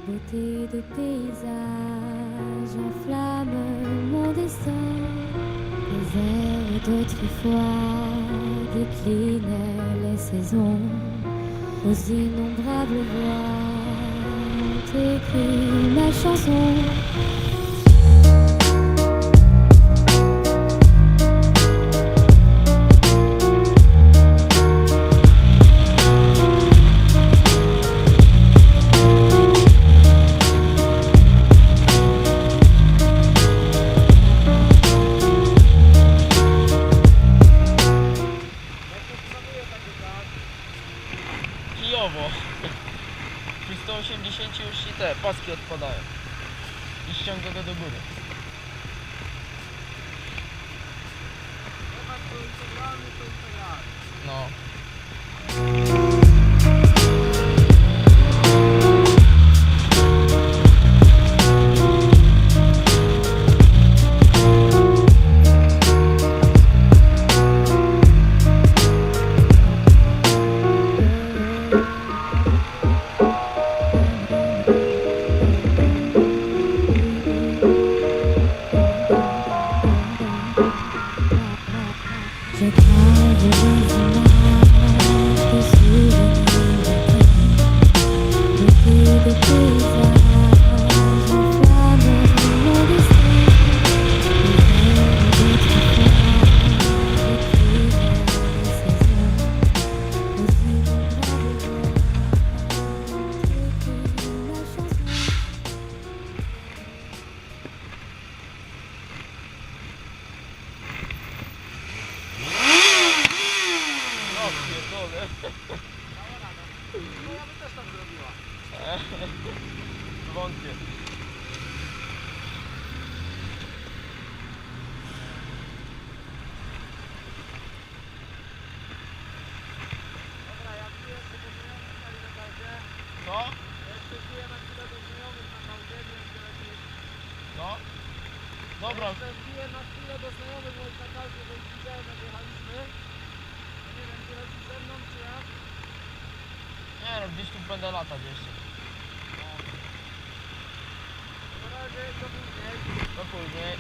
Beauté de paysage enflamme mon destin. Les airs d'autrefois déclinent les saisons. Aux innombrables voix t'écris ma chanson. Przy 180 już ci te paski odpadają i ściąga go do góry. No. Je grave des images, des souvenirs beauté de paysage enflamme mon destin. Les airs d'autrefois décrivent les saisons. Aux innombrables voix t'écris ma chanson. O pierdolę. No ja bym też tak zrobiła. Wątpię. Dobra, ja czuję się do znajomych stali na gałdzie. Co? Ja się czuję na chwilę do znajomych na gałdzie, nie wiem, czy lecisz. No. Dobra. Ja się czuję na chwilę do znajomych moich na gałdzie, bo ich widziałem, jak jechaliśmy. Ja nie wiem, czy lecisz ze mną, czy ja? Nie no, gdzieś tu będę latać jeszcze. Na razie, do później. Do później.